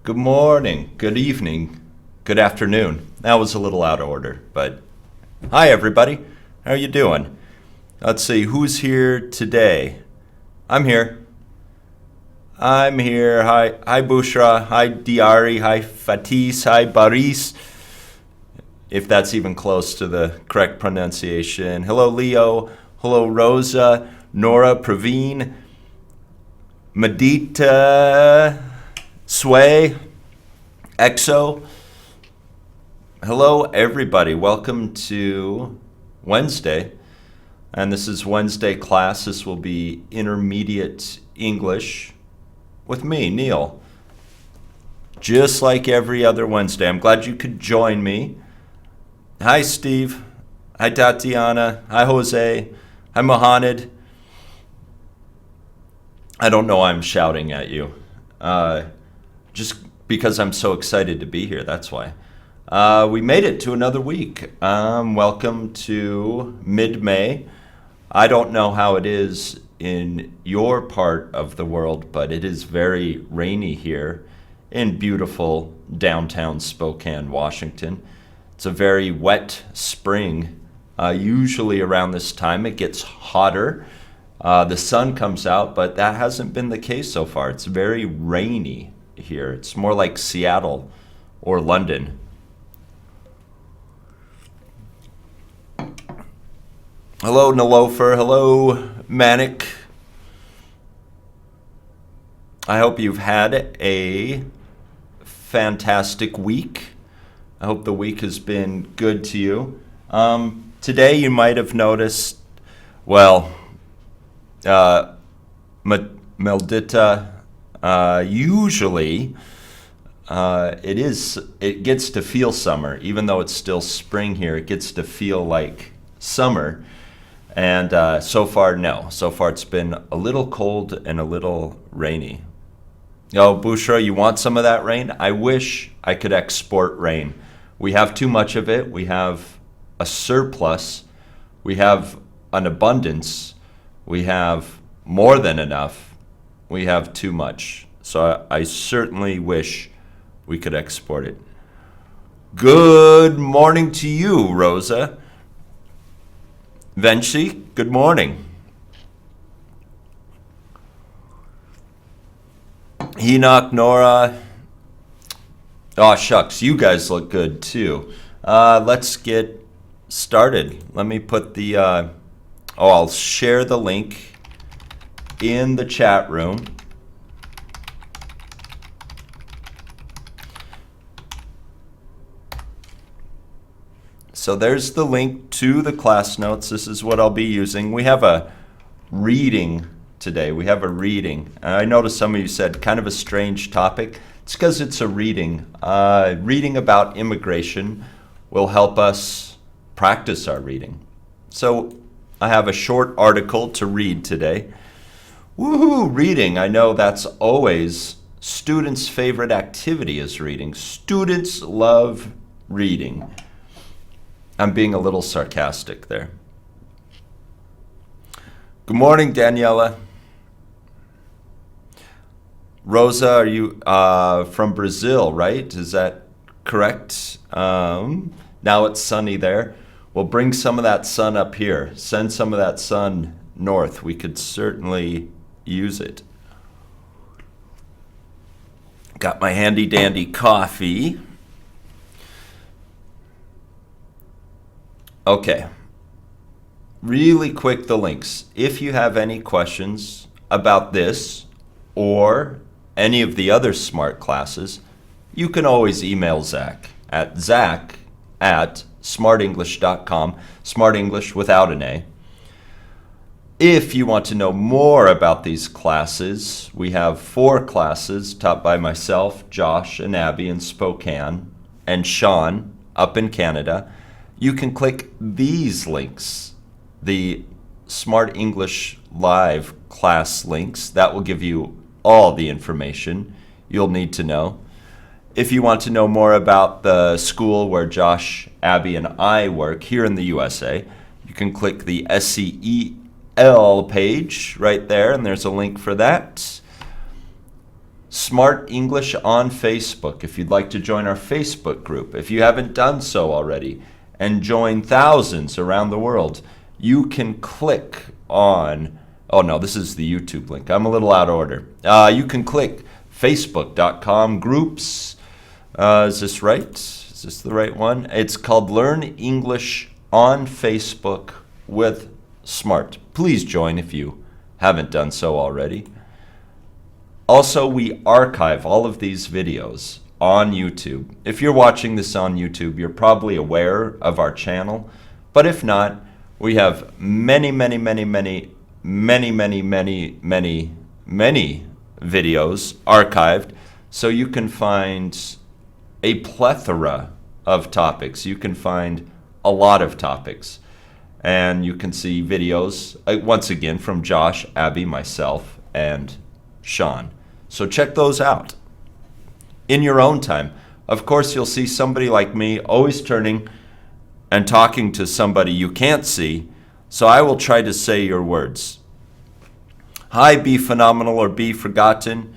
Good morning, good evening, good afternoon. That was a little out of order, but hi everybody. How are you doing? Let's see, who's here today? I'm here. Hi Bushra. Hi Diari. Hi Fatis. Hi Baris. If that's even close to the correct pronunciation. Hello Leo. Hello Rosa. Nora. Praveen. Medita. Sway. EXO. Hello, everybody. Welcome to Wednesday. And this is Wednesday class. This will be intermediate English with me, Neal. Just like every other Wednesday. I'm glad you could join me. Hi, Steve. Hi, Tatiana. Hi, Jose. Hi, Mohamed. I don't know why I'm shouting at you. Just because I'm so excited to be here, that's why. We made it to another week. Welcome to mid-May. I don't know how it is in your part of the world, but it is very rainy here in beautiful downtown Spokane, Washington. It's a very wet spring. Usually around this time it gets hotter. The sun comes out, but that hasn't been the case so far. It's very rainy here. It's more like Seattle or London. Hello, Nilofer. Hello, Manic. I hope you've had a fantastic week. I hope the week has been good to you. Today you might have noticed, Meldita, usually it gets to feel summer. Even though it's still spring here, it gets to feel like summer. And so far, no. So far it's been a little cold and a little rainy. Oh, Bushra, you want some of that rain? I wish I could export rain. We have too much of it. We have a surplus. We have an abundance. We have more than enough. We have too much. So I certainly wish we could export it. Good morning to you, Rosa. Venci, good morning. Enoch, Nora. Oh, shucks, you guys look good too. Let's get started. Let me put I'll share the link in the chat room. So there's the link to the class notes. This is what I'll be using. We have a reading today. We have a reading. I noticed some of you said kind of a strange topic. It's because it's a reading. Reading about immigration will help us practice our reading. So I have a short article to read today. Woohoo, reading. I know that's always students' favorite activity is reading. Students love reading. I'm being a little sarcastic there. Good morning, Daniela. Rosa, are you from Brazil, right? Is that correct? Now it's sunny there. Well, bring some of that sun up here. Send some of that sun north. We could certainly use it. Got my handy dandy coffee. Okay. Really quick, the links. If you have any questions about this or any of the other Smrt classes, you can always email Zach at smartenglish.com, Smrt English without an A. If you want to know more about these classes, we have 4 classes taught by myself, Josh, and Abby in Spokane, and Sean up in Canada. You can click these links, the Smrt English Live class links. That will give you all the information you'll need to know. If you want to know more about the school where Josh, Abby, and I work here in the USA, you can click the SCEL. L page right there, and there's a link for that. Smrt English on Facebook, if you'd like to join our Facebook group. If you haven't done so already and join thousands around the world, you can click on, oh no, this is the YouTube link. I'm a little out of order. You can click facebook.com groups. Is this right? Is this the right one? It's called Learn English on Facebook with Smrt. Please join if you haven't done so already. Also, we archive all of these videos on YouTube. If you're watching this on YouTube, you're probably aware of our channel. But if not, we have many videos archived, so you can find a plethora of topics. You can find a lot of topics. And you can see videos, once again, from Josh, Abby, myself, and Sean. So check those out in your own time. Of course, you'll see somebody like me always turning and talking to somebody you can't see, so I will try to say your words. Hi, Be Phenomenal or Be Forgotten.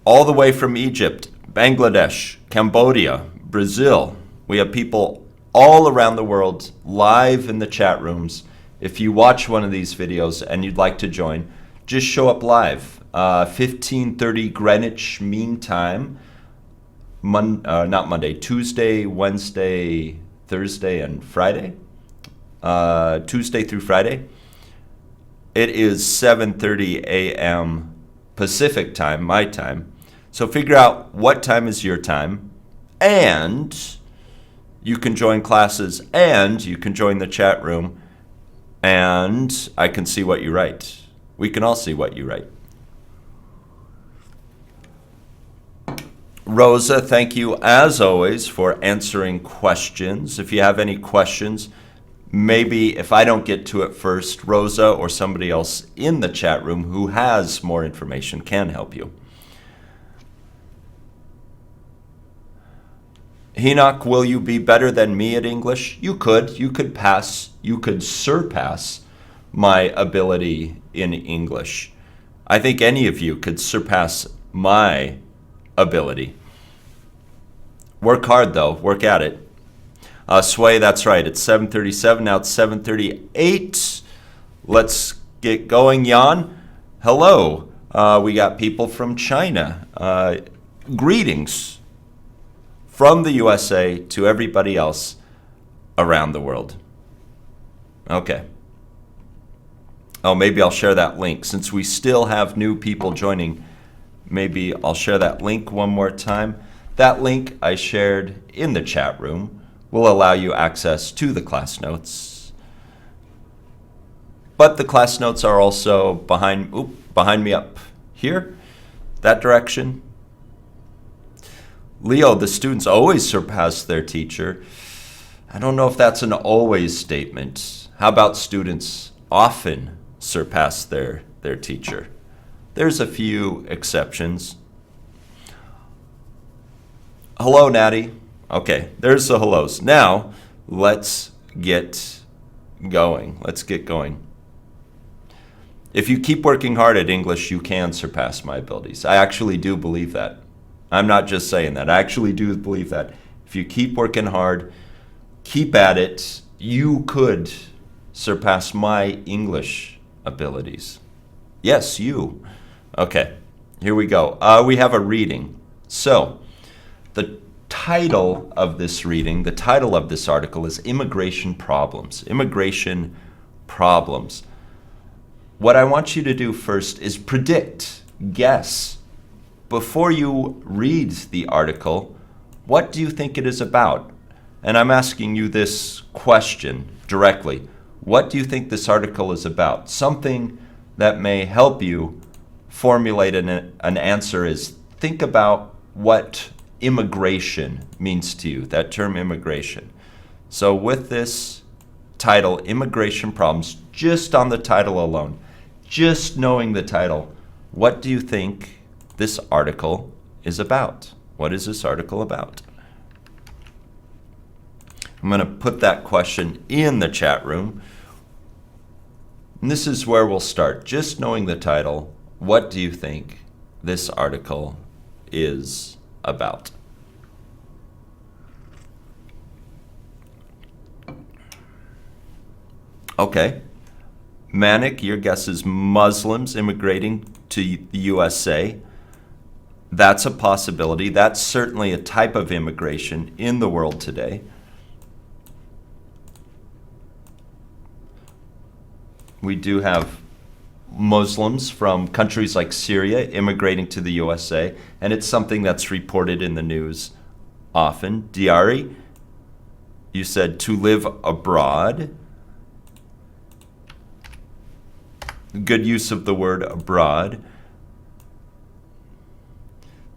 All the way from Egypt, Bangladesh, Cambodia, Brazil. We have people all around the world live in the chat rooms. If you watch one of these videos and you'd like to join, just show up live. 15:30 Greenwich Mean Time. Not Monday, Tuesday, Wednesday, Thursday, and Friday. Tuesday through Friday. It is 7:30 a.m. Pacific time, my time. So figure out what time is your time, and you can join classes, and you can join the chat room, and I can see what you write. We can all see what you write. Rosa, thank you as always for answering questions. If you have any questions, maybe if I don't get to it first, Rosa or somebody else in the chat room who has more information can help you. Enoch, will you be better than me at English? You could surpass my ability in English. I think any of you could surpass my ability. Work hard though, work at it. Sway, that's right, it's 7:37, now it's 7:38. Let's get going, Jan. Hello, we got people from China. Greetings from the USA to everybody else around the world. Okay. Oh, maybe I'll share that link. Since we still have new people joining, maybe I'll share that link one more time. That link I shared in the chat room will allow you access to the class notes. But the class notes are also behind me up here, that direction. Leo, the students always surpass their teacher. I don't know if that's an always statement. How about students often surpass their teacher? There's a few exceptions. Hello, Natty. Okay, there's the hellos. Now, let's get going. If you keep working hard at English, you can surpass my abilities. I actually do believe that. I'm not just saying that. I actually do believe that. If you keep working hard, keep at it, you could surpass my English abilities. Yes, you. Okay, here we go. We have a reading. So, the title of this reading, the title of this article is Immigration Problems. Immigration Problems. What I want you to do first is predict, guess, before you read the article, what do you think it is about? And I'm asking you this question directly. What do you think this article is about? Something that may help you formulate an answer is think about what immigration means to you, that term immigration. So with this title, Immigration Problems, just on the title alone, just knowing the title, what do you think this article is about? What is this article about? I'm going to put that question in the chat room. And this is where we'll start. Just knowing the title, what do you think this article is about. Okay. Manik, your guess is Muslims immigrating to the USA. That's a possibility. That's certainly a type of immigration in the world today. We do have Muslims from countries like Syria immigrating to the USA, and it's something that's reported in the news often. Diari, you said to live abroad. Good use of the word abroad.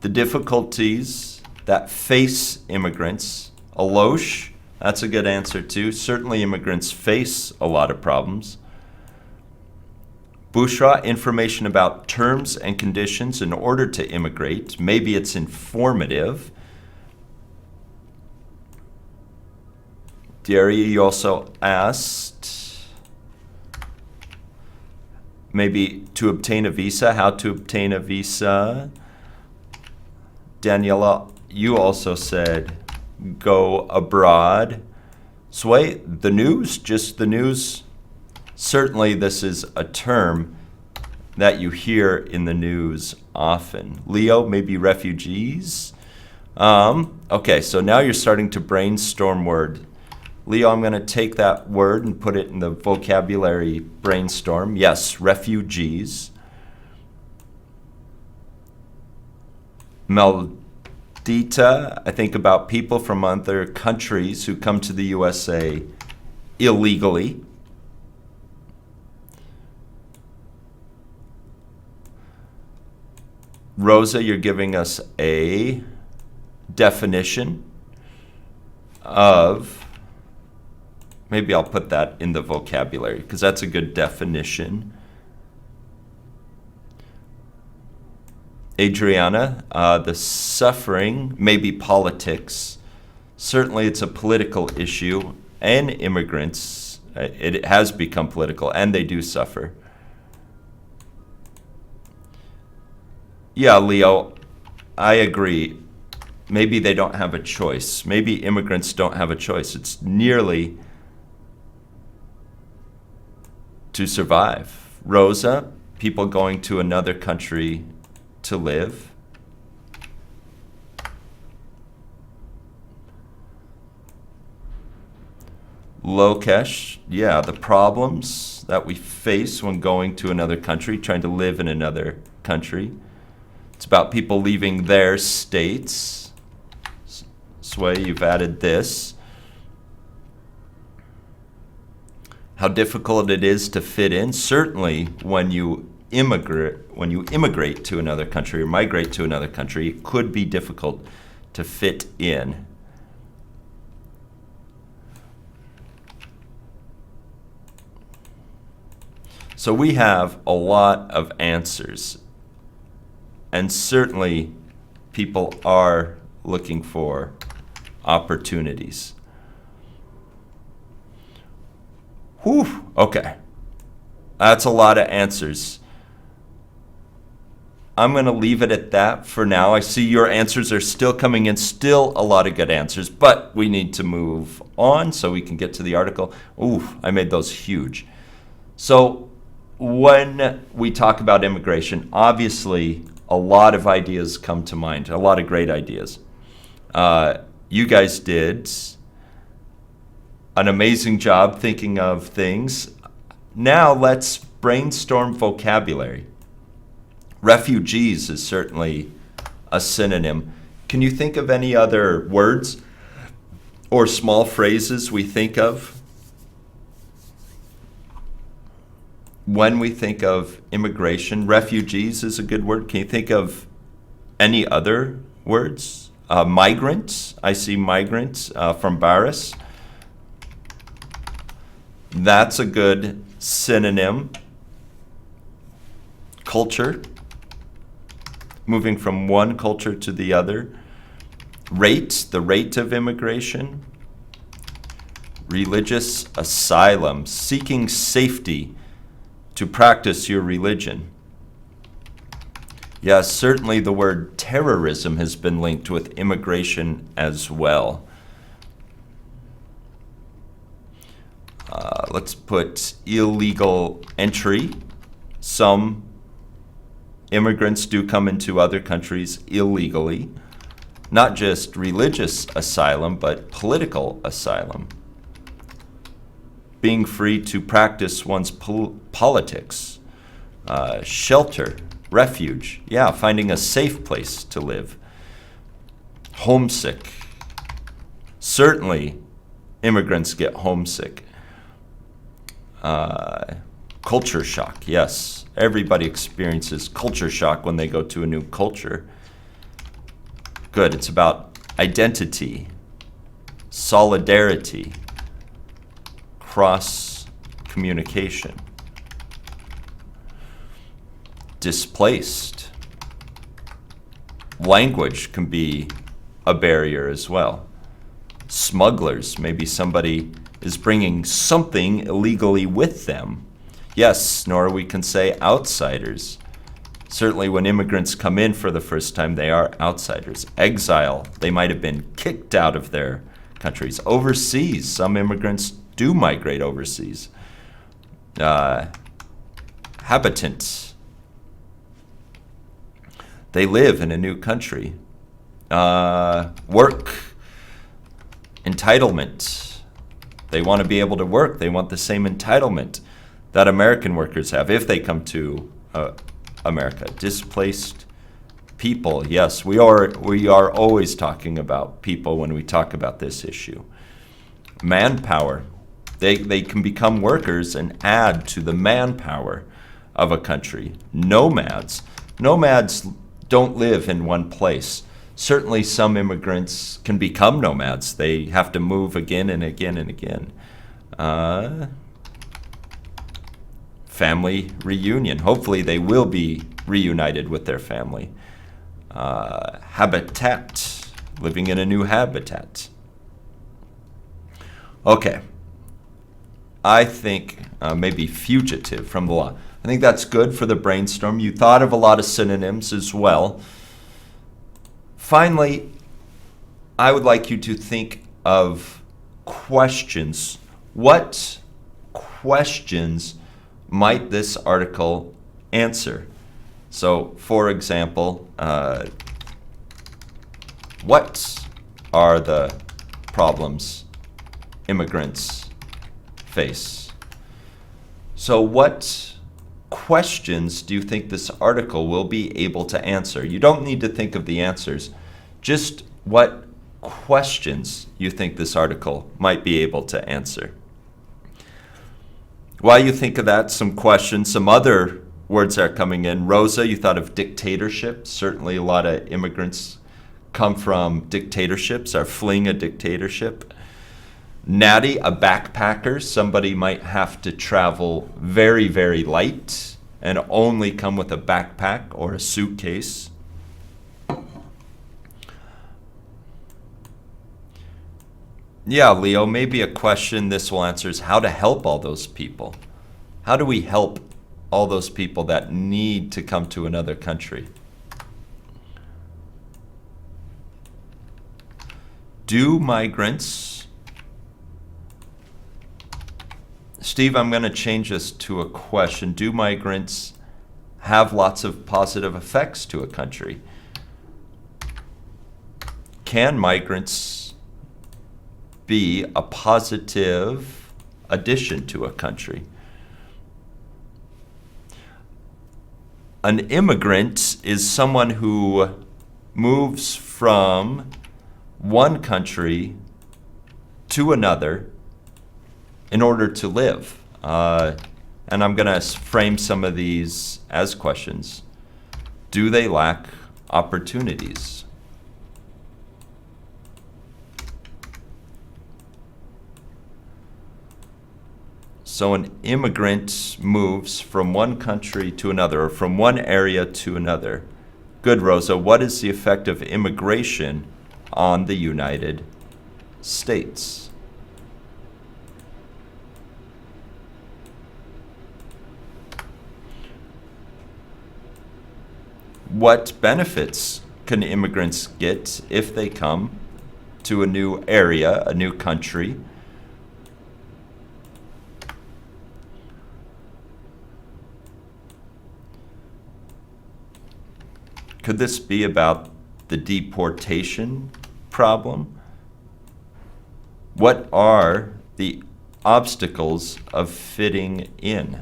The difficulties that face immigrants. Alosh, that's a good answer too. Certainly immigrants face a lot of problems. Bushra, information about terms and conditions in order to immigrate. Maybe it's informative. Daria, you also asked maybe to obtain a visa, how to obtain a visa. Daniela, you also said go abroad. Sway, the news, just the news. Certainly this is a term that you hear in the news often. Leo, maybe refugees. Okay, so now you're starting to brainstorm word. Leo, I'm going to take that word and put it in the vocabulary brainstorm. Yes, refugees. Meldita, I think about people from other countries who come to the USA illegally. Rosa, you're giving us a definition of, maybe I'll put that in the vocabulary because that's a good definition. Adriana, the suffering may be politics. Certainly it's a political issue, and immigrants, it has become political, and they do suffer. Yeah, Leo, I agree. Maybe they don't have a choice. Maybe immigrants don't have a choice. It's nearly to survive. Rosa, people going to another country to live. Lokesh, yeah, the problems that we face when going to another country, trying to live in another country. It's about people leaving their states. Sway, you've added this. How difficult it is to fit in. Certainly when you immigrate to another country or migrate to another country, it could be difficult to fit in. So we have a lot of answers. And certainly people are looking for opportunities. Whew, okay. That's a lot of answers. I'm going to leave it at that for now. I see your answers are still coming in, still a lot of good answers, but we need to move on so we can get to the article. Ooh, I made those huge. So when we talk about immigration, obviously a lot of ideas come to mind, a lot of great ideas. You guys did an amazing job thinking of things. Now let's brainstorm vocabulary. Refugees is certainly a synonym. Can you think of any other words or small phrases we think of when we think of immigration? Refugees is a good word. Can you think of any other words? Migrants. I see migrants from Barris. That's a good synonym. Culture. Moving from one culture to the other. Rate, the rate of immigration. Religious asylum, seeking safety to practice your religion. Yes, certainly the word terrorism has been linked with immigration as well. Let's put illegal entry. Some immigrants do come into other countries illegally. Not just religious asylum, but political asylum. Being free to practice one's politics. Shelter, refuge. Yeah, finding a safe place to live. Homesick. Certainly, immigrants get homesick. Culture shock, yes. Everybody experiences culture shock when they go to a new culture. Good, it's about identity, solidarity, cross-communication. Displaced. Language can be a barrier as well. Smugglers, maybe somebody is bringing something illegally with them. Yes, nor we can say outsiders. Certainly when immigrants come in for the first time, they are outsiders. Exile, they might have been kicked out of their countries. Overseas, some immigrants do migrate overseas. Habitant, they live in a new country. Work, entitlement. They want to be able to work. They want the same entitlement that American workers have if they come to America. Displaced people. Yes, we are always talking about people when we talk about this issue. Manpower. They can become workers and add to the manpower of a country. Nomads. Nomads don't live in one place. Certainly some immigrants can become nomads. They have to move again and again and again. Family reunion. Hopefully they will be reunited with their family. Habitat. Living in a new habitat. Okay. I think maybe fugitive from the law. I think that's good for the brainstorm. You thought of a lot of synonyms as well. Finally, I would like you to think of questions. What questions might this article answer? So, for example, what are the problems immigrants face? So, what questions do you think this article will be able to answer? You don't need to think of the answers, just what questions you think this article might be able to answer. While you think of that, some questions, some other words are coming in. Rosa, you thought of dictatorship. Certainly a lot of immigrants come from dictatorships, are fleeing a dictatorship. Natty, a backpacker. Somebody might have to travel very, very light and only come with a backpack or a suitcase. Yeah, Leo, maybe a question this will answer is how to help all those people. How do we help all those people that need to come to another country? Do migrants... Steve, I'm going to change this to a question. Do migrants have lots of positive effects to a country? Can migrants be a positive addition to a country? An immigrant is someone who moves from one country to another in order to live. And I'm going to frame some of these as questions. Do they lack opportunities? So an immigrant moves from one country to another, or from one area to another. Good, Rosa. What is the effect of immigration on the United States? What benefits can immigrants get if they come to a new area, a new country? Could this be about the deportation problem? What are the obstacles of fitting in?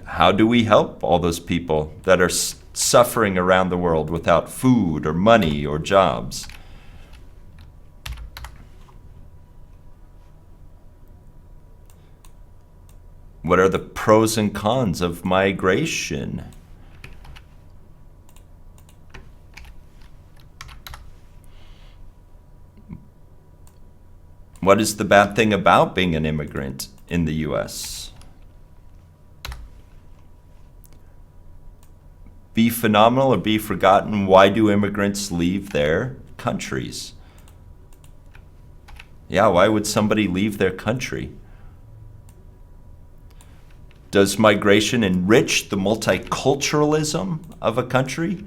How do we help all those people that are suffering around the world without food or money or jobs? What are the pros and cons of migration? What is the bad thing about being an immigrant in the U.S.? Be phenomenal or be forgotten. Why do immigrants leave their countries? Yeah, why would somebody leave their country? Does migration enrich the multiculturalism of a country?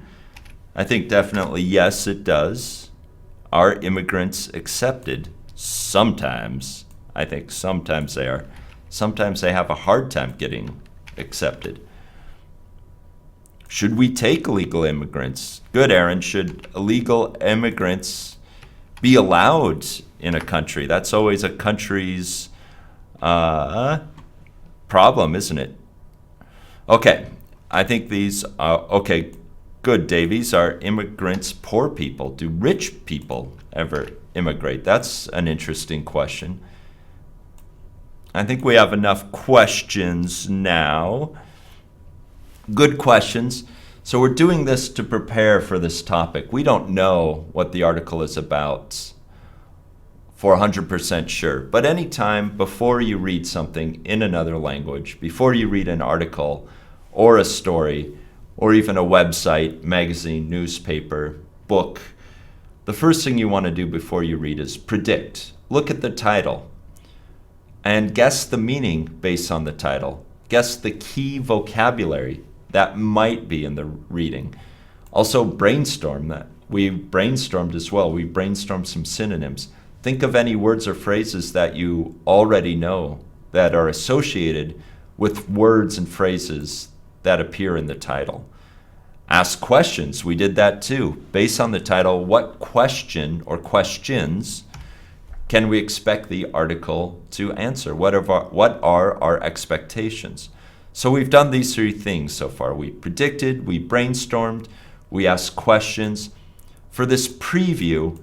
I think definitely yes, it does. Are immigrants accepted? Sometimes. I think sometimes they are. Sometimes they have a hard time getting accepted. Should we take illegal immigrants? Good, Aaron. Should illegal immigrants be allowed in a country? That's always a country's problem, isn't it? Okay, I think these are, okay, good, Davies. Are immigrants poor people? Do rich people ever immigrate? That's an interesting question. I think we have enough questions now. Good questions. So we're doing this to prepare for this topic. We don't know what the article is about for 100% sure. But anytime before you read something in another language, before you read an article or a story, or even a website, magazine, newspaper, book, the first thing you want to do before you read is predict. Look at the title and guess the meaning based on the title. Guess the key vocabulary that might be in the reading. Also brainstorm that. We brainstormed as well. We brainstormed some synonyms. Think of any words or phrases that you already know that are associated with words and phrases that appear in the title. Ask questions. We did that too. Based on the title, what question or questions can we expect the article to answer? What are our expectations? So we've done these three things so far. We predicted, we brainstormed, we asked questions. For this preview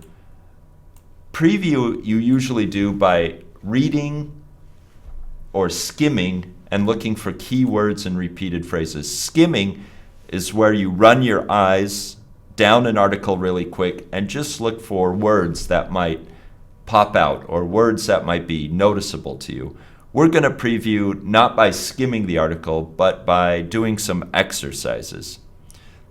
you usually do by reading or skimming and looking for keywords and repeated phrases. Skimming is where you run your eyes down an article really quick and just look for words that might pop out or words that might be noticeable to you. We're going to preview not by skimming the article, but by doing some exercises.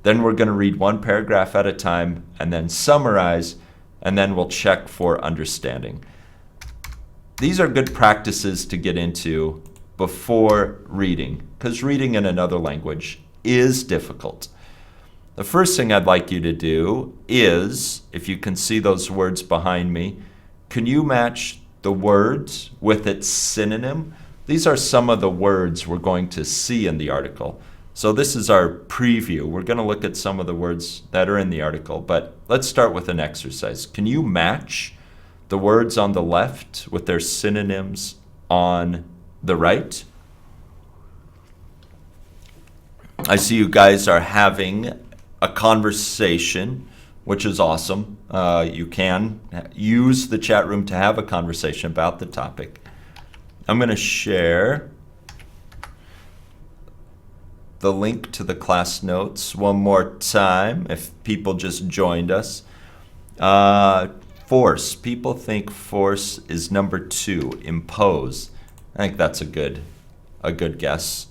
Then we're going to read one paragraph at a time and then summarize, and then we'll check for understanding. These are good practices to get into before reading, because reading in another language is difficult. The first thing I'd like you to do is, if you can see those words behind me, can you match the words with its synonym? These are some of the words we're going to see in the article. So this is our preview. We're going to look at some of the words that are in the article, but let's start with an exercise. Can you match the words on the left with their synonyms on the right? I see you guys are having a conversation, which is awesome. You can use the chat room to have a conversation about the topic. I'm going to share the link to the class notes one more time if people just joined us. Force. People think force is number 2, impose. I think that's a good guess.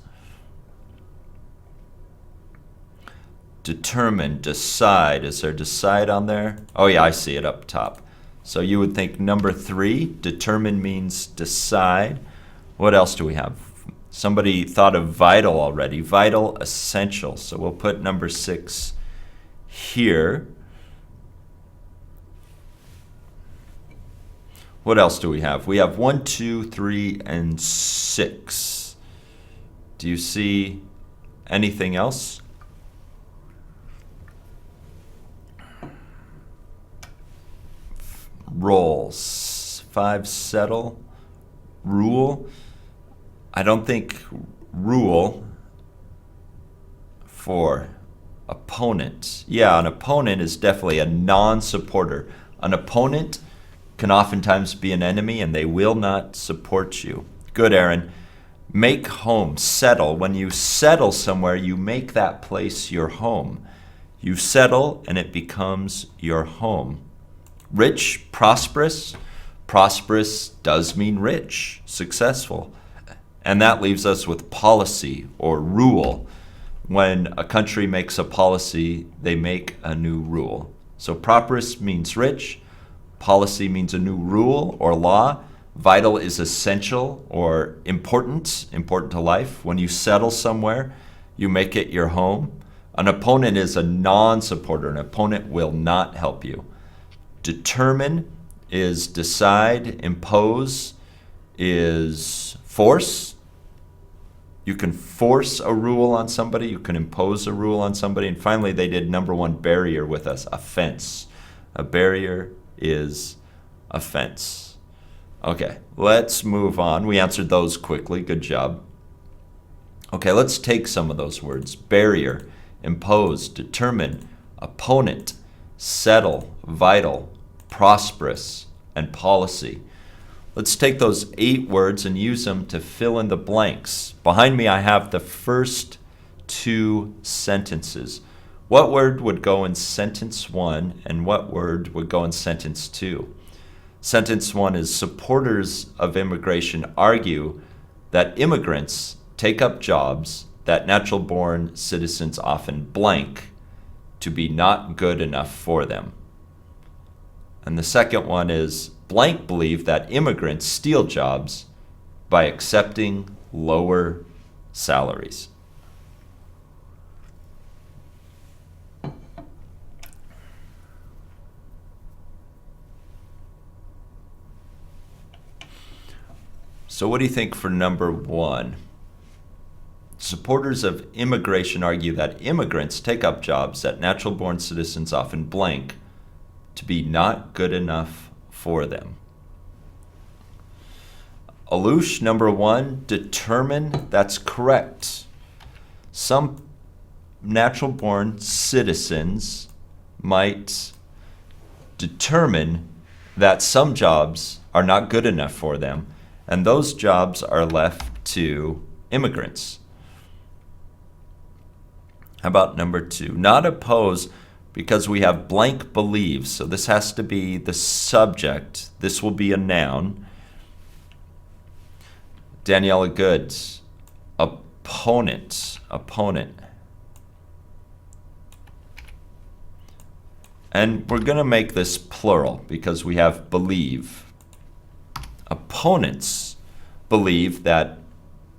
Determine, decide. Is there decide on there? Oh yeah, I see it up top. So you would think number 3, determine means decide. What else do we have? Somebody thought of vital already. Vital, essential. So we'll put number 6 here. What else do we have? We have 1, 2, 3, and 6. Do you see anything else? Roles. 5, settle. Rule. I don't think rule. 4, opponent. Yeah, an opponent is definitely a non-supporter. An opponent can oftentimes be an enemy and they will not support you. Good, Aaron. Make home, settle. When you settle somewhere, you make that place your home. You settle and it becomes your home. Rich, prosperous. Prosperous does mean rich, successful. And that leaves us with policy or rule. When a country makes a policy, they make a new rule. So prosperous means rich. Policy means a new rule or law. Vital is essential or important to life. When you settle somewhere, you make it your home. An opponent is a non-supporter. An opponent will not help you. Determine is decide. Impose is force. You can force a rule on somebody. You can impose a rule on somebody. And finally, they did number 1, barrier with us, offense. A barrier is offense. Okay, let's move on. We answered those quickly. Good job. Okay, let's take some of those words. Barrier, impose, determine, opponent, settle, vital, prosperous, and policy. Let's take those 8 words and use them to fill in the blanks. Behind me, I have the first 2 sentences. What word would go in sentence 1 and what word would go in sentence 2? Sentence 1 is supporters of immigration argue that immigrants take up jobs that natural-born citizens often blank to be not good enough for them. And the second one is blank believe that immigrants steal jobs by accepting lower salaries. So what do you think for number 1? Supporters of immigration argue that immigrants take up jobs that natural-born citizens often blank to be not good enough for them. Alush, number 1, determine. That's correct. Some natural-born citizens might determine that some jobs are not good enough for them, and those jobs are left to immigrants. How about number 2? Not oppose, because we have blank believes. So this has to be the subject. This will be a noun. Daniela Goods, opponent. And we're going to make this plural because we have believe. Opponents believe that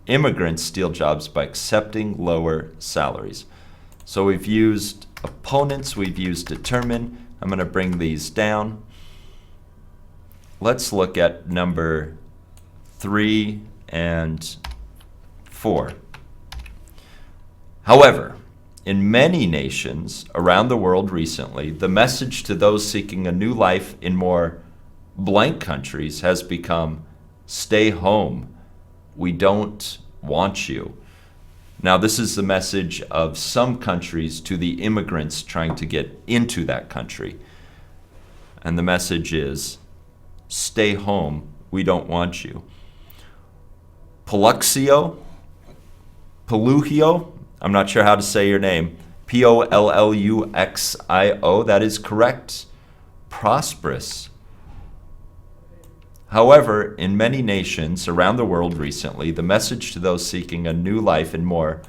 immigrants steal jobs by accepting lower salaries. So we've used opponents, we've used determine. I'm going to bring these down. Let's look at number 3 and 4. However, in many nations around the world recently, the message to those seeking a new life in more blank countries has become, stay home. We don't want you. Now, this is the message of some countries to the immigrants trying to get into that country. And the message is, stay home. We don't want you. Polluxio, I'm not sure how to say your name. Polluxio, that is correct. Prosperous. However, in many nations around the world recently, the message to those seeking a new life in more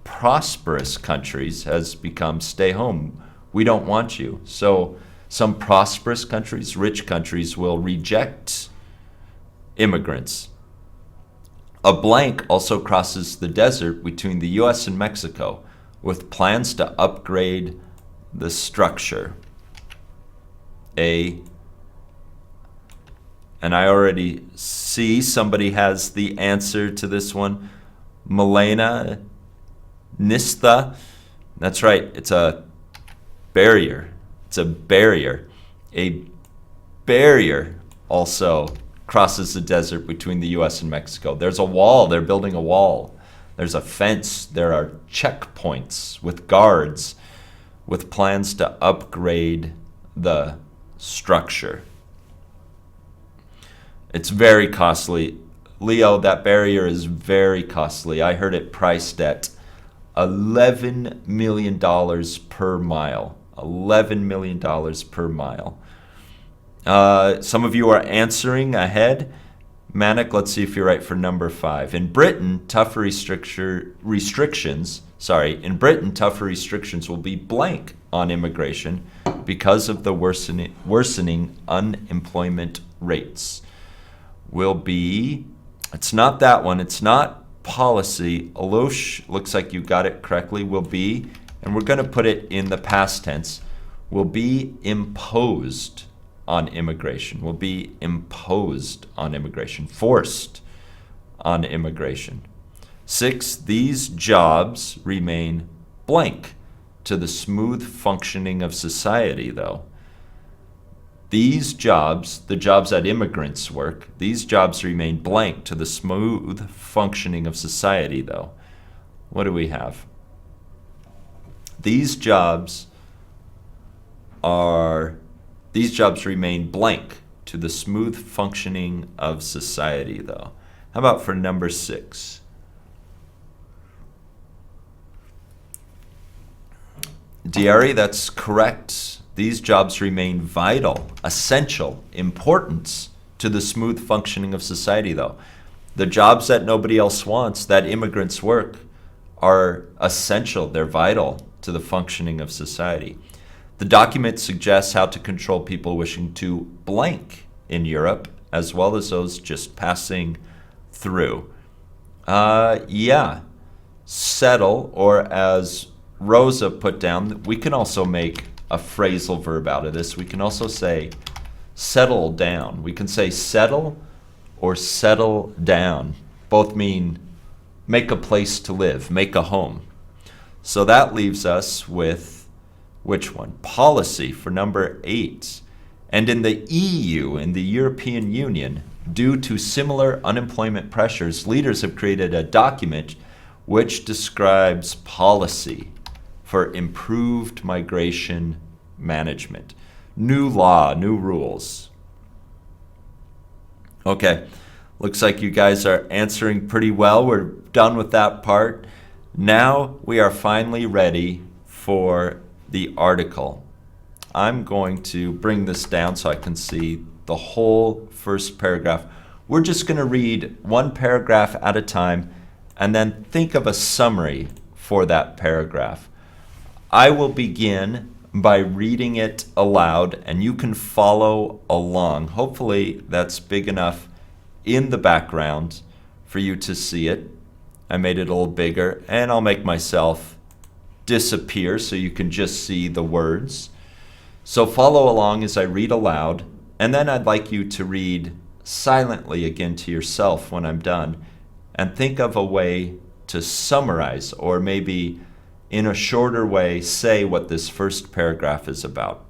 prosperous countries has become, stay home. We don't want you. So Some prosperous countries, rich countries, will reject immigrants. A blank also crosses the desert between the US and Mexico with plans to upgrade the structure. And I already see somebody has the answer to this one. Milena Nista. That's right. It's a barrier. It's a barrier. A barrier also crosses the desert between the US and Mexico. There's a wall. They're building a wall. There's a fence. There are checkpoints with guards with plans to upgrade the structure. It's very costly. Leo, that barrier is very costly. I heard it priced at $11 million per mile. $11 million per mile. Some of you are answering ahead. Manik, let's see if you're right for number 5. In Britain, tougher restrictions will be blank on immigration because of the worsening unemployment rates. Will be, it's not that one, it's not policy. Alosh, looks like you got it correctly, will be, and we're going to put it in the past tense, will be imposed on immigration, will be imposed on immigration, forced on immigration. 6, these jobs remain blank to the smooth functioning of society, though. These jobs, the jobs that immigrants work, these jobs remain blank to the smooth functioning of society, though. What do we have? These jobs remain blank to the smooth functioning of society, though. How about for number 6? Diary, that's correct. These jobs remain vital, essential, important to the smooth functioning of society, though. The jobs that nobody else wants, that immigrants work, are essential. They're vital to the functioning of society. The document suggests how to control people wishing to blank in Europe, as well as those just passing through. Settle, or as Rosa put down, we can also make a phrasal verb out of this. We can also say settle down. We can say settle or settle down. Both mean make a place to live, make a home. So that leaves us with which one? Policy for number 8. And in the EU, in the European Union, due to similar unemployment pressures, leaders have created a document which describes policy for improved migration management. New law, new rules. Okay, looks like you guys are answering pretty well. We're done with that part. Now we are finally ready for the article. I'm going to bring this down so I can see the whole first paragraph. We're just going to read one paragraph at a time and then think of a summary for that paragraph. I will begin by reading it aloud, and you can follow along. Hopefully that's big enough in the background for you to see it. I made it a little bigger, and I'll make myself disappear so you can just see the words. So follow along as I read aloud, and then I'd like you to read silently again to yourself when I'm done, and think of a way to summarize, or maybe in a shorter way, say what this first paragraph is about.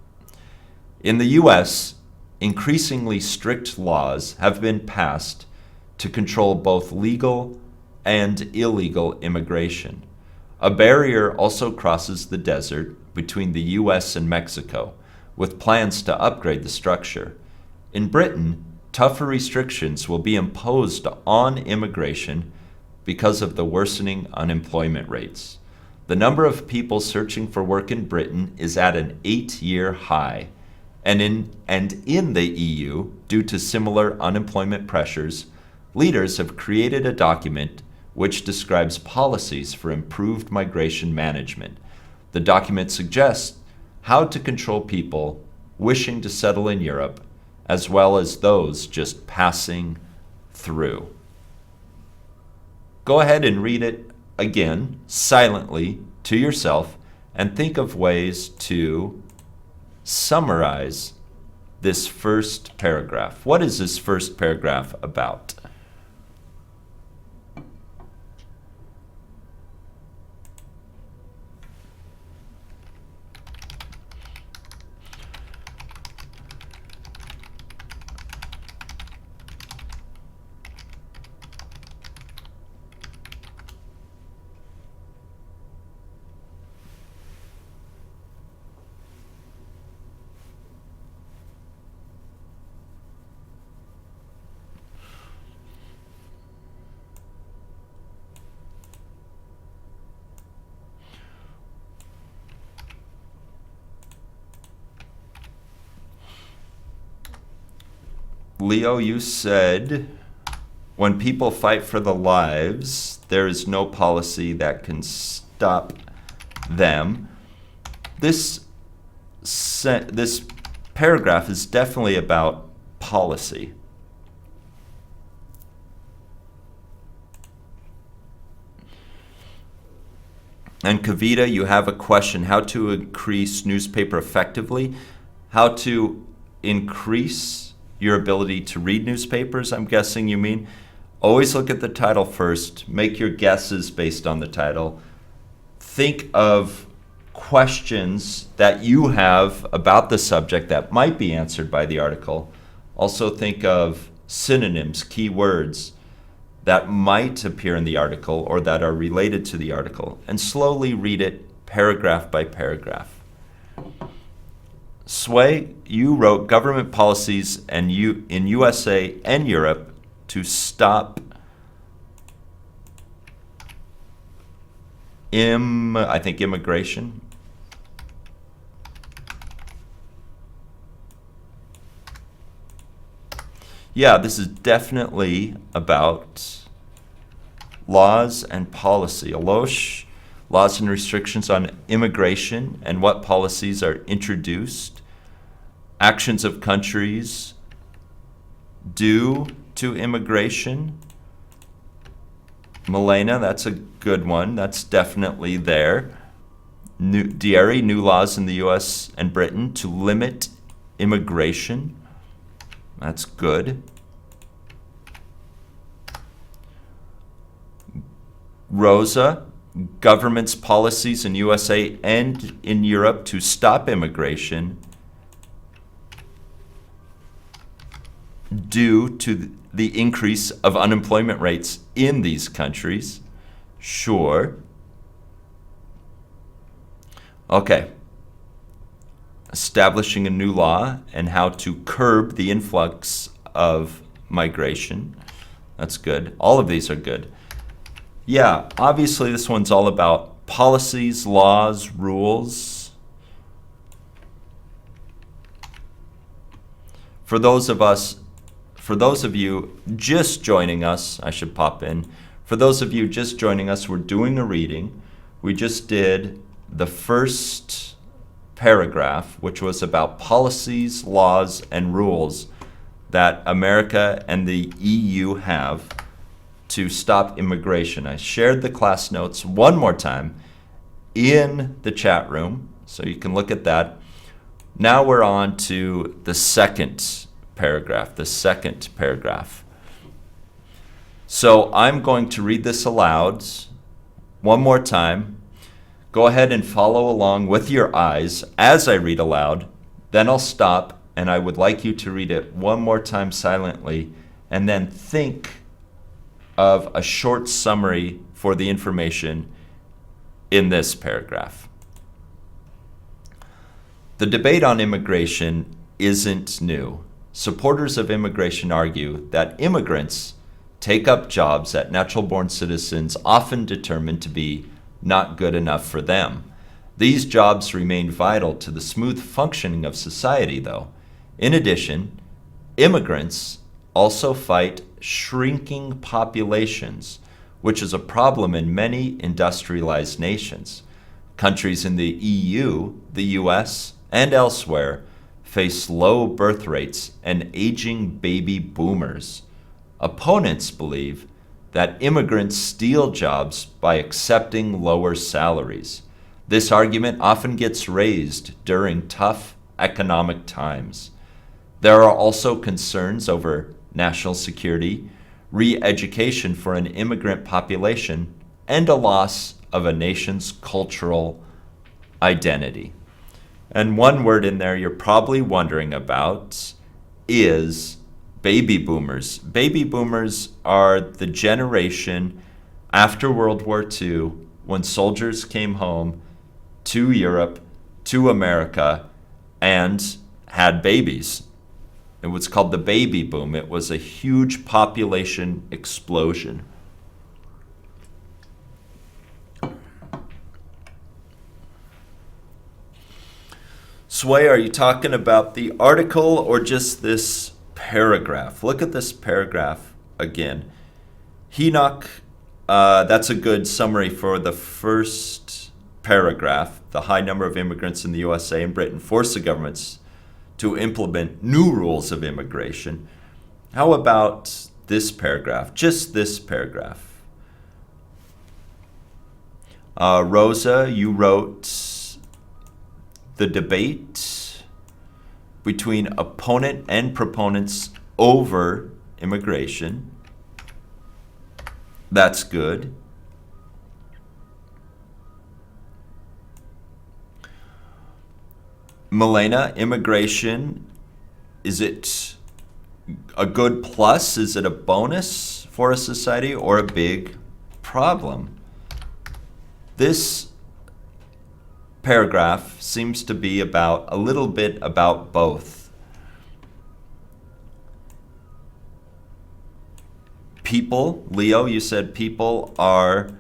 In the US, increasingly strict laws have been passed to control both legal and illegal immigration. A barrier also crosses the desert between the US and Mexico, with plans to upgrade the structure. In Britain, tougher restrictions will be imposed on immigration because of the worsening unemployment rates. The number of people searching for work in Britain is at an 8-year high, and in the EU, due to similar unemployment pressures, leaders have created a document which describes policies for improved migration management. The document suggests how to control people wishing to settle in Europe, as well as those just passing through. Go ahead and read it again, silently, to yourself, and think of ways to summarize this first paragraph. What is this first paragraph about? Leo, you said, when people fight for the lives, there is no policy that can stop them. This paragraph is definitely about policy. And Kavita, you have a question: how to increase newspaper effectively? How to increase your ability to read newspapers, I'm guessing you mean. Always look at the title first. Make your guesses based on the title. Think of questions that you have about the subject that might be answered by the article. Also think of synonyms, keywords that might appear in the article or that are related to the article, and slowly read it paragraph by paragraph. Sway, you wrote government policies in USA and Europe to stop immigration. Yeah, this is definitely about laws and policy. Alosh, laws and restrictions on immigration and what policies are introduced. Actions of countries due to immigration. Milena, that's a good one. That's definitely there. Diary, new laws in the US and Britain to limit immigration. That's good. Rosa, government's policies in USA and in Europe to stop immigration due to the increase of unemployment rates in these countries. Sure. Okay. Establishing a new law and how to curb the influx of migration. That's good. All of these are good. Yeah, obviously this one's all about policies, laws, rules. For those of you just joining us, I should pop in. For those of you just joining us, we're doing a reading. We just did the first paragraph, which was about policies, laws, and rules that America and the EU have to stop immigration. I shared the class notes one more time in the chat room, so you can look at that. Now we're on to the second paragraph. So I'm going to read this aloud one more time. Go ahead and follow along with your eyes as I read aloud. Then I'll stop, and I would like you to read it one more time silently, and then think of a short summary for the information in this paragraph. The debate on immigration isn't new. Supporters of immigration argue that immigrants take up jobs that natural-born citizens often determine to be not good enough for them. These jobs remain vital to the smooth functioning of society, though. In addition, immigrants also fight shrinking populations, which is a problem in many industrialized nations. Countries in the EU, the US, and elsewhere face low birth rates and aging baby boomers. Opponents believe that immigrants steal jobs by accepting lower salaries. This argument often gets raised during tough economic times. There are also concerns over national security, re-education for an immigrant population, and a loss of a nation's cultural identity. And one word in there you're probably wondering about is baby boomers. Baby boomers are the generation after World War II when soldiers came home to Europe, to America, and had babies. It was called the baby boom. It was a huge population explosion. Sway, are you talking about the article or just this paragraph? Look at this paragraph again. Enoch, that's a good summary for the first paragraph. The high number of immigrants in the USA and Britain forced the governments to implement new rules of immigration. How about this paragraph? Just this paragraph. Rosa, you wrote the debate between opponent and proponents over immigration. That's good. Milena, immigration, is it a good plus? Is it a bonus for a society or a big problem? This paragraph seems to be about a little bit about both. People, Leo, you said people are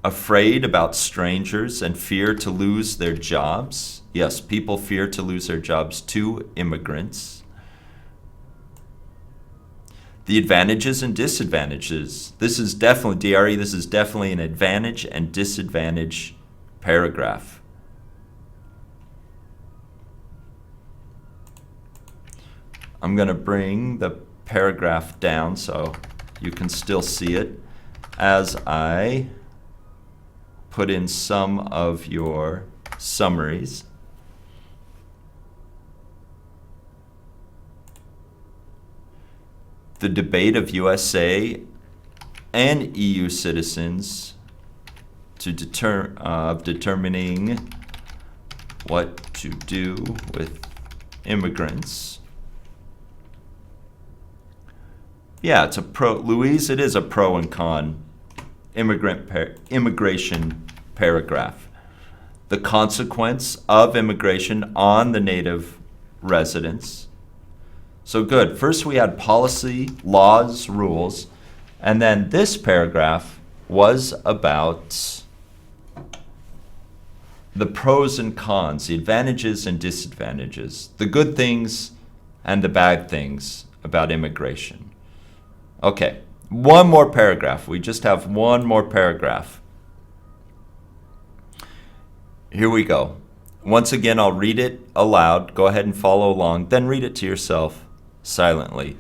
afraid about strangers and fear to lose their jobs. Yes, people fear to lose their jobs to immigrants. The advantages and disadvantages. This is definitely, DRE, this is definitely an advantage and disadvantage paragraph. I'm going to bring the paragraph down so you can still see it as I put in some of your summaries. The debate of USA and EU citizens to determining what to do with immigrants. Yeah, it's a pro, Louise, it is a pro and con immigration paragraph. The consequence of immigration on the native residents. So good. First we had policy, laws, rules, and then this paragraph was about the pros and cons, the advantages and disadvantages, the good things and the bad things about immigration. Okay, one more paragraph. We just have one more paragraph. Here we go. Once again, I'll read it aloud. Go ahead and follow along. Then read it to yourself silently.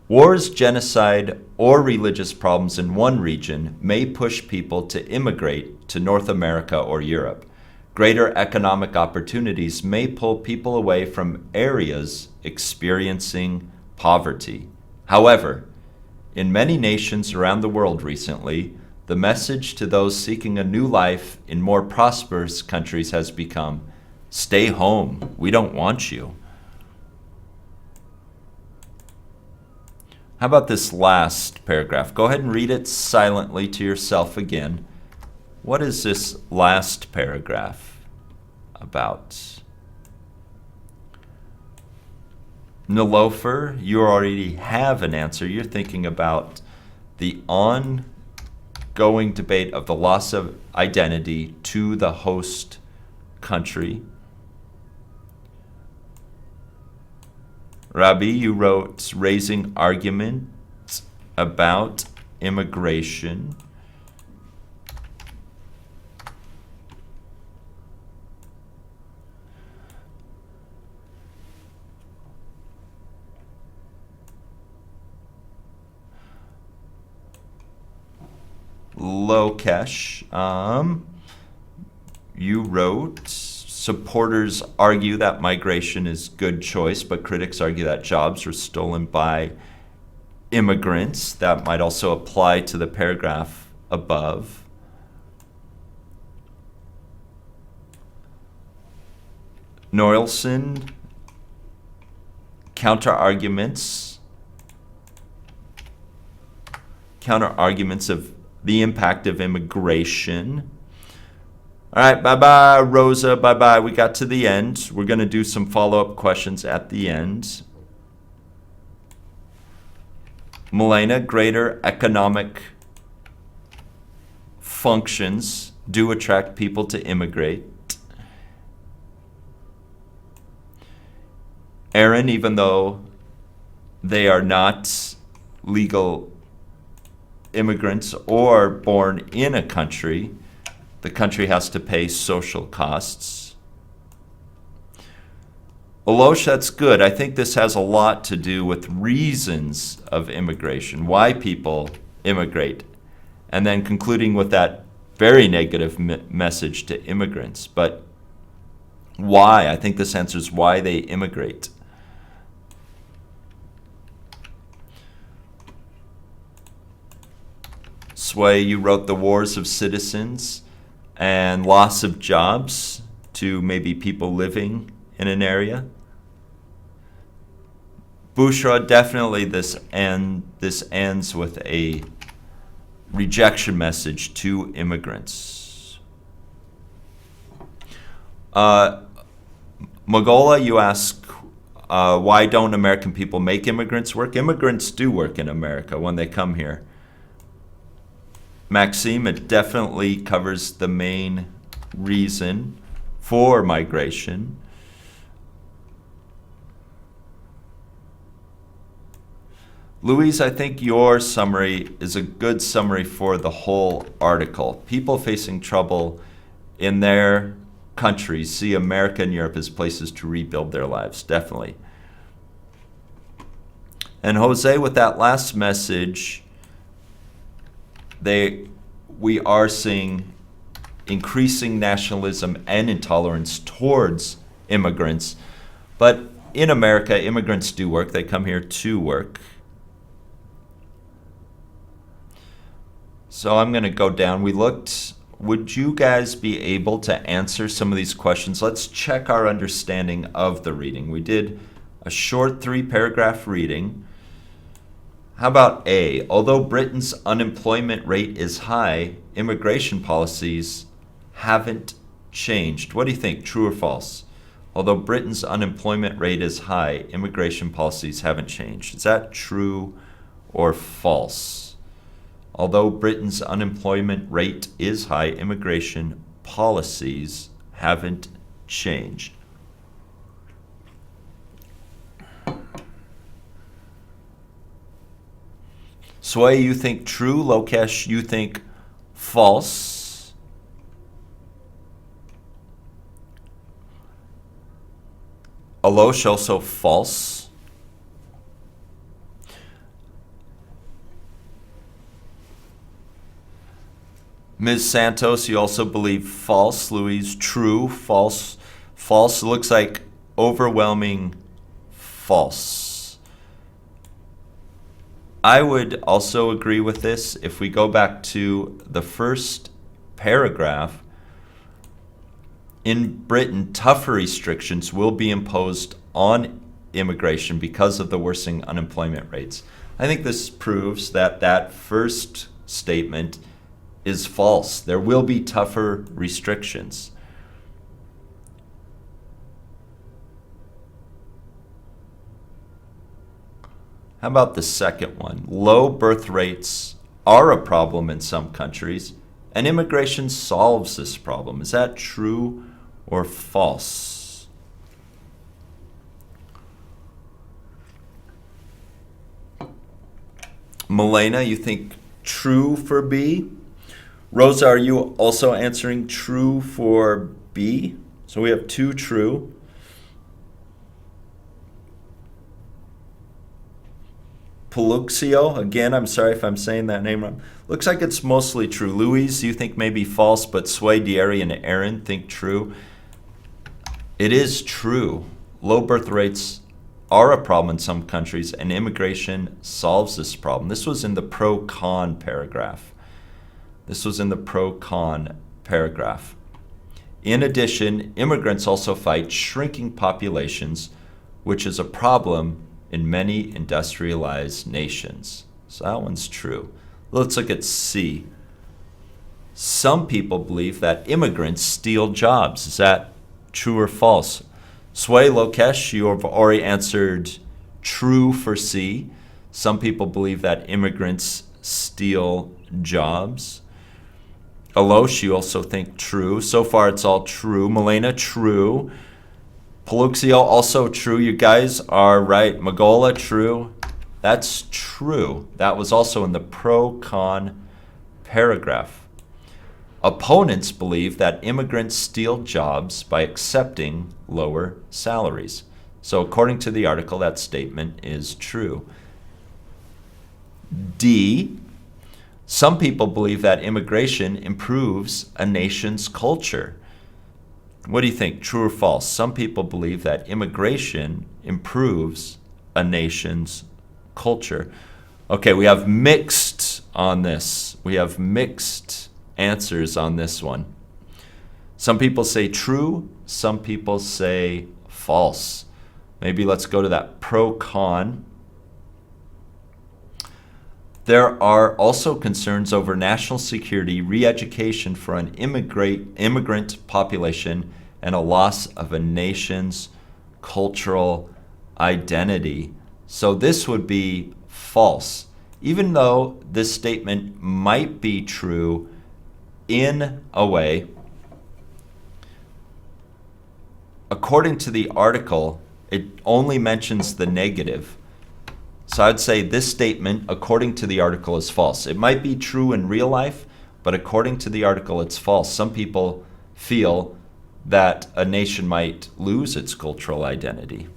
Wars, genocide, or religious problems in one region may push people to immigrate to North America or Europe. Greater economic opportunities may pull people away from areas experiencing poverty. However, in many nations around the world recently, the message to those seeking a new life in more prosperous countries has become, stay home, we don't want you. How about this last paragraph? Go ahead and read it silently to yourself again. What is this last paragraph about? Nilofer, you already have an answer. You're thinking about the ongoing debate of the loss of identity to the host country. Rabbi, you wrote raising arguments about immigration. Lokesh, you wrote, supporters argue that migration is good choice, but critics argue that jobs are stolen by immigrants. That might also apply to the paragraph above. Noilson, counter-arguments of the impact of immigration. All right, bye-bye, Rosa, bye-bye. We got to the end. We're going to do some follow-up questions at the end. Milena, greater economic functions do attract people to immigrate. Aaron, even though they are not legal immigrants or born in a country, the country has to pay social costs. Alosh, that's good. I think this has a lot to do with reasons of immigration, why people immigrate, and then concluding with that very negative message to immigrants. But why? I think this answers why they immigrate. Sway, you wrote the wars of citizens and loss of jobs to maybe people living in an area. Bushra, definitely this ends with a rejection message to immigrants. Magola, you ask, why don't American people make immigrants work? Immigrants do work in America when they come here. Maxime, it definitely covers the main reason for migration. Louise, I think your summary is a good summary for the whole article. People facing trouble in their countries see America and Europe as places to rebuild their lives, definitely. And Jose, with that last message, we are seeing increasing nationalism and intolerance towards immigrants. But in America, immigrants do work. They come here to work. So I'm going to go down. We looked, would you guys be able to answer some of these questions? Let's check our understanding of the reading. We did a short 3-paragraph reading. How about A? Although Britain's unemployment rate is high, immigration policies haven't changed. What do you think, true or false? Although Britain's unemployment rate is high, immigration policies haven't changed. Is that true or false? Although Britain's unemployment rate is high, immigration policies haven't changed. Sway, you think true. Lokesh, you think false. Alosh, also false. Ms. Santos, you also believe false. Louise, true. False. False. It looks like overwhelming false. I would also agree with this. If we go back to the first paragraph, in Britain, tougher restrictions will be imposed on immigration because of the worsening unemployment rates. I think this proves that that first statement is false. There will be tougher restrictions. How about the second one? Low birth rates are a problem in some countries, and immigration solves this problem. Is that true or false? Milena, you think true for B? Rosa, are you also answering true for B? So we have 2 true. Paluxio, again, I'm sorry if I'm saying that name wrong. Looks like it's mostly true. Louise, you think maybe false, but Sway, Diary, and Aaron think true. It is true. Low birth rates are a problem in some countries, and immigration solves this problem. This was in the pro-con paragraph. In addition, immigrants also fight shrinking populations, which is a problem in many industrialized nations. So that one's true. Let's look at C. Some people believe that immigrants steal jobs. Is that true or false? Sway, Lokesh, you have already answered true for C. Some people believe that immigrants steal jobs. Alosh, you also think true. So far it's all true. Milena, true. Paluxio, also true. You guys are right. Magola, true. That's true. That was also in the pro-con paragraph. Opponents believe that immigrants steal jobs by accepting lower salaries. So according to the article, that statement is true. D, some people believe that immigration improves a nation's culture. What do you think, true or false? Some people believe that immigration improves a nation's culture. Okay, we have mixed on this. We have mixed answers on this one. Some people say true, some people say false. Maybe let's go to that pro-con. There are also concerns over national security, re-education for an immigrant population, and a loss of a nation's cultural identity. So this would be false, even though this statement might be true in a way. According to the article, it only mentions the negative. So I'd say this statement, according to the article, is false. It might be true in real life, but according to the article, it's false. Some people feel that a nation might lose its cultural identity.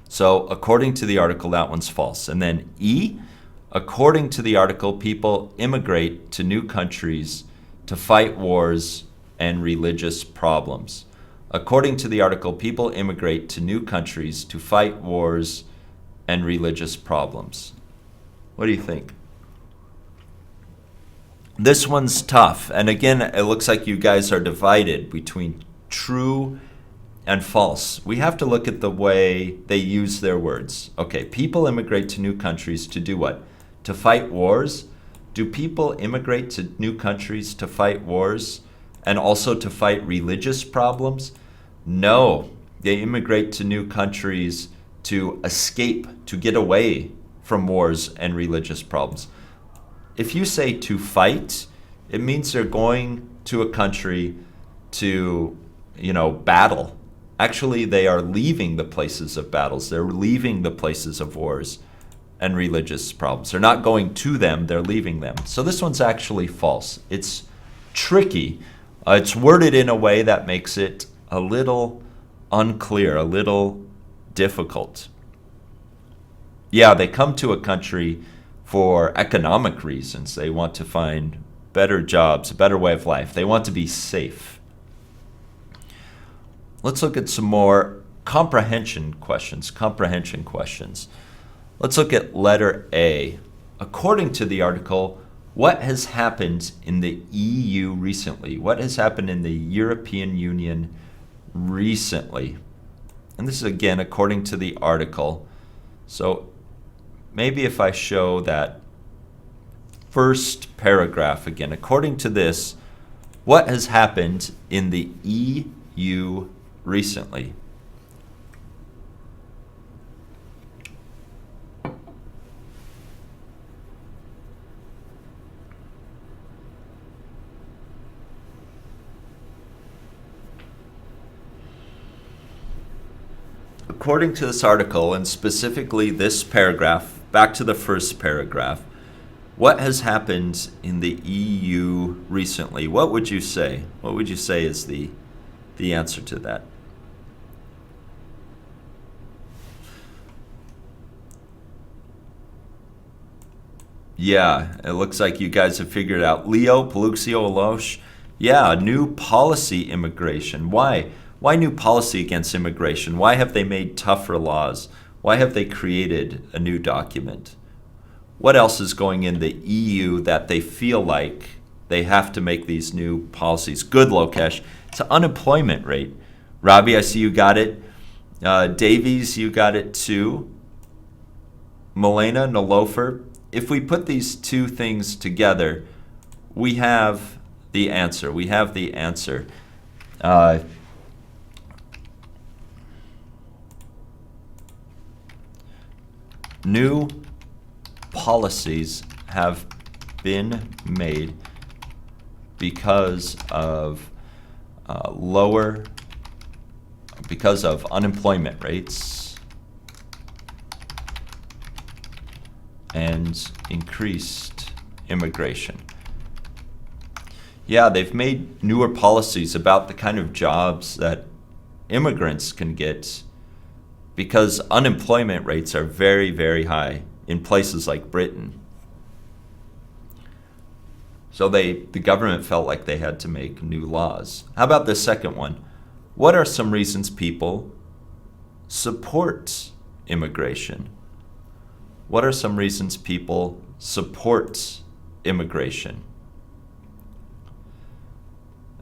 So according to the article, that one's false. And then E, according to the article, people immigrate to new countries to fight wars and religious problems. According to the article, people immigrate to new countries to fight wars and religious problems. What do you think? This one's tough. And again, it looks like you guys are divided between true and false. We have to look at the way they use their words. Okay, people immigrate to new countries to do what? To fight wars? Do people immigrate to new countries to fight wars and also to fight religious problems? No, they immigrate to new countries to escape, to get away from wars and religious problems. If you say to fight, it means they're going to a country to, battle. Actually, they are leaving the places of battles. They're leaving the places of wars and religious problems. They're not going to them, they're leaving them. So this one's actually false. It's tricky. It's worded in a way that makes it a little unclear, a little difficult. Yeah, they come to a country for economic reasons. They want to find better jobs, a better way of life. They want to be safe. Let's look at some more comprehension questions. Let's look at letter A. According to the article, what has happened in the EU recently? What has happened in the European Union recently? And this is again according to the article. So maybe if I show that first paragraph again, according to this, what has happened in the EU recently? According to this article, and specifically this paragraph, back to the first paragraph, what has happened in the EU recently? What would you say? What would you say is the answer to that? Yeah, it looks like you guys have figured it out. Leo, Paluxio, Alosh. Yeah, new policy immigration. Why? Why new policy against immigration? Why have they made tougher laws? Why have they created a new document? What else is going in the EU that they feel like they have to make these new policies? Good, Lokesh. It's an unemployment rate. Robbie, I see you got it. Davies, you got it too. Milena, Nolofer. If we put these two things together, we have the answer. We have the answer. New policies have been made because of unemployment rates and increased immigration. Yeah, they've made newer policies about the kind of jobs that immigrants can get because unemployment rates are very, very high in places like Britain. So the government felt like they had to make new laws. How about the second one? What are some reasons people support immigration? What are some reasons people support immigration?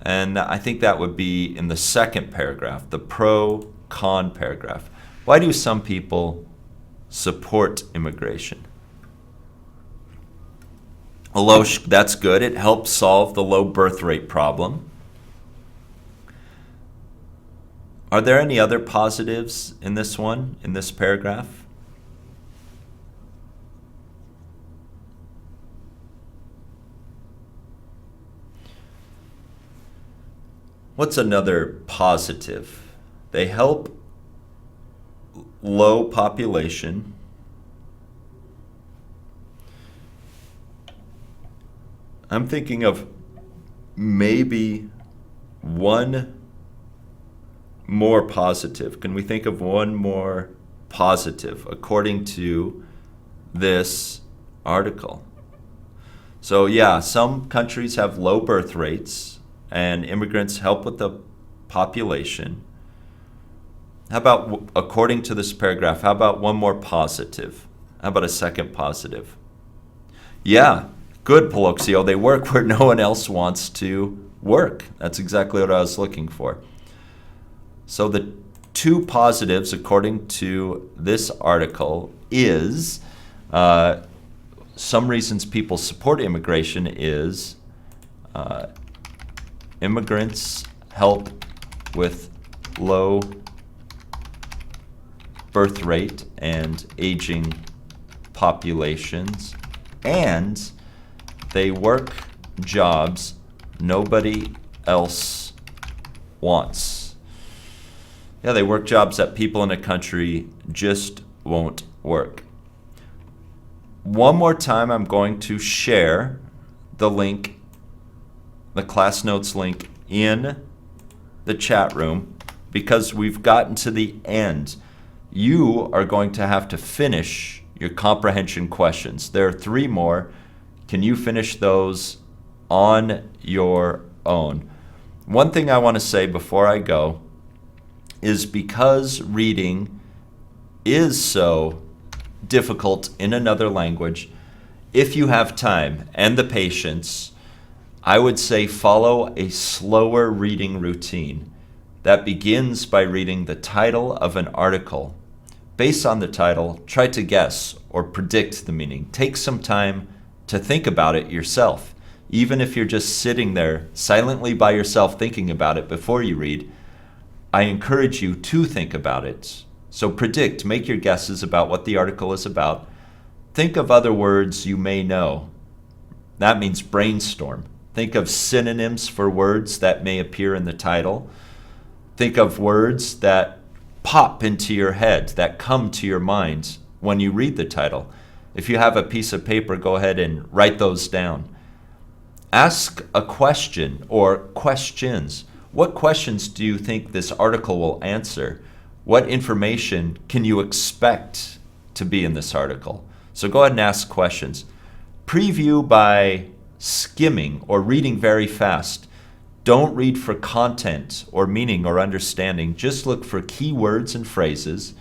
And I think that would be in the second paragraph, the pro-con paragraph. Why do some people support immigration? Alosh, that's good. It helps solve the low birth rate problem. Are there any other positives in this one, in this paragraph? What's another positive? They help low population. I'm thinking of maybe one more positive. Can we think of one more positive according to this article? So yeah, some countries have low birth rates and immigrants help with the population. How about, according to this paragraph, how about one more positive? How about a second positive? Yeah, good, Paluxio. They work where no one else wants to work. That's exactly what I was looking for. So the two positives, according to this article, is some reasons people support immigration is immigrants help with low birth rate and aging populations, and they work jobs nobody else wants. Yeah, they work jobs that people in a country just won't work. One more time, I'm going to share the link, the class notes link in the chat room because we've gotten to the end. You are going to have to finish your comprehension questions. There are 3 more. Can you finish those on your own? One thing I want to say before I go is because reading is so difficult in another language, if you have time and the patience, I would say follow a slower reading routine that begins by reading the title of an article. Based on the title, try to guess or predict the meaning. Take some time to think about it yourself. Even if you're just sitting there silently by yourself thinking about it before you read, I encourage you to think about it. So predict, make your guesses about what the article is about. Think of other words you may know. That means brainstorm. Think of synonyms for words that may appear in the title. Think of words that pop into your head, that come to your mind when you read the title. If you have a piece of paper, go ahead and write those down. Ask a question or questions. What questions do you think this article will answer? What information can you expect to be in this article? So go ahead and ask questions. Preview by skimming or reading very fast. Don't read for content or meaning or understanding. Just look for key words and phrases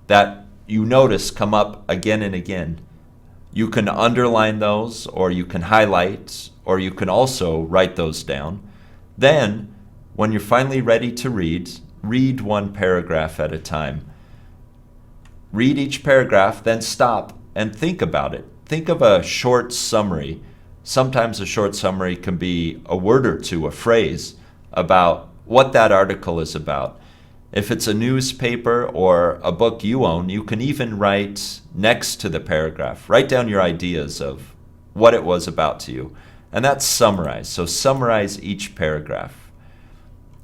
that you notice come up again and again. You can underline those, or you can highlight, or you can also write those down. Then, when you're finally ready to read one paragraph at a time. Read each paragraph, then stop and think about it. Think of a short summary. Sometimes a short summary can be a word or two, a phrase, about what that article is about. If it's a newspaper or a book you own, you can even write next to the paragraph. Write down your ideas of what it was about to you. And that's summarize. So summarize each paragraph.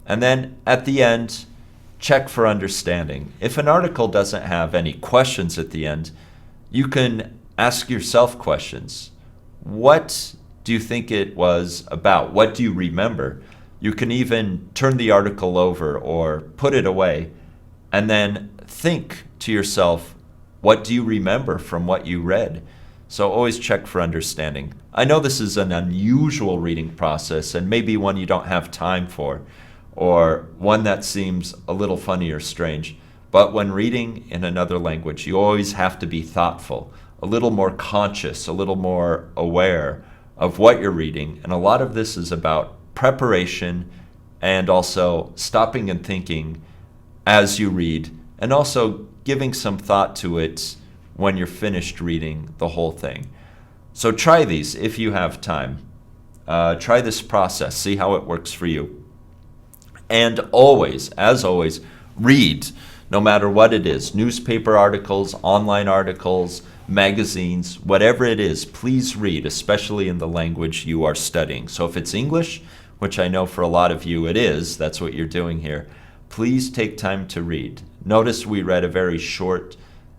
And then at the end, check for understanding. If an article doesn't have any questions at the end, you can ask yourself questions. What do you think it was about? What do you remember? You can even turn the article over or put it away and then think to yourself, what do you remember from what you read? So always check for understanding. I know this is an unusual reading process and maybe one you don't have time for, or one that seems a little funny or strange. But when reading in another language, you always have to be thoughtful, a little more conscious, a little more aware of what you're reading. And a lot of this is about preparation and also stopping and thinking as you read, and also giving some thought to it when you're finished reading the whole thing. So try these if you have time. Try this process, see how it works for you. And always, as always, read, no matter what it is. Newspaper articles, online articles, magazines, whatever it is, please read, especially in the language you are studying. So if it's English, which I know for a lot of you it is, that's what you're doing here, please take time to read. Notice we read a very short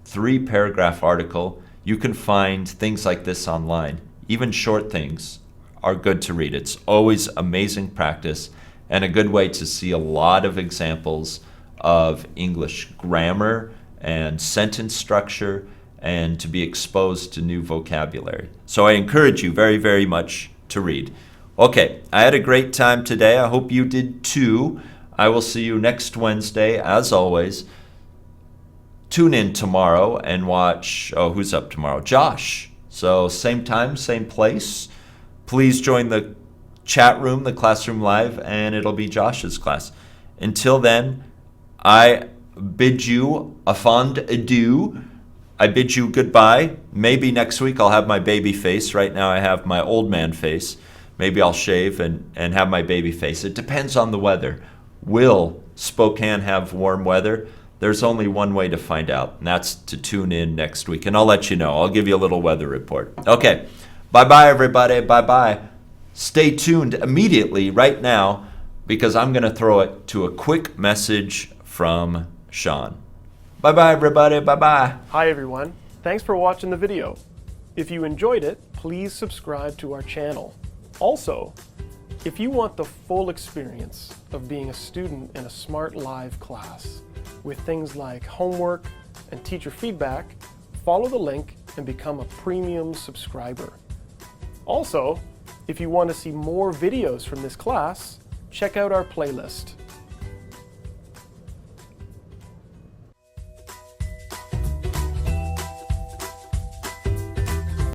3-paragraph article. You can find things like this online. Even short things are good to read. It's always amazing practice and a good way to see a lot of examples of English grammar and sentence structure and to be exposed to new vocabulary. So I encourage you very, very much to read. Okay, I had a great time today. I hope you did too. I will see you next Wednesday, as always. Tune in tomorrow and watch, who's up tomorrow? Josh. So same time, same place. Please join the chat room, the classroom live, and it'll be Josh's class. Until then, I bid you a fond adieu. I bid you goodbye. Maybe next week I'll have my baby face. Right now I have my old man face. Maybe I'll shave and have my baby face. It depends on the weather. Will Spokane have warm weather? There's only one way to find out, and that's to tune in next week. And I'll let you know. I'll give you a little weather report. Okay. Bye-bye, everybody. Bye-bye. Stay tuned immediately right now because I'm going to throw it to a quick message from Sean. Bye-bye, everybody. Bye-bye. Hi, everyone. Thanks for watching the video. If you enjoyed it, please subscribe to our channel. Also, if you want the full experience of being a student in a Smrt Live class with things like homework and teacher feedback, follow the link and become a premium subscriber. Also, if you want to see more videos from this class, check out our playlist.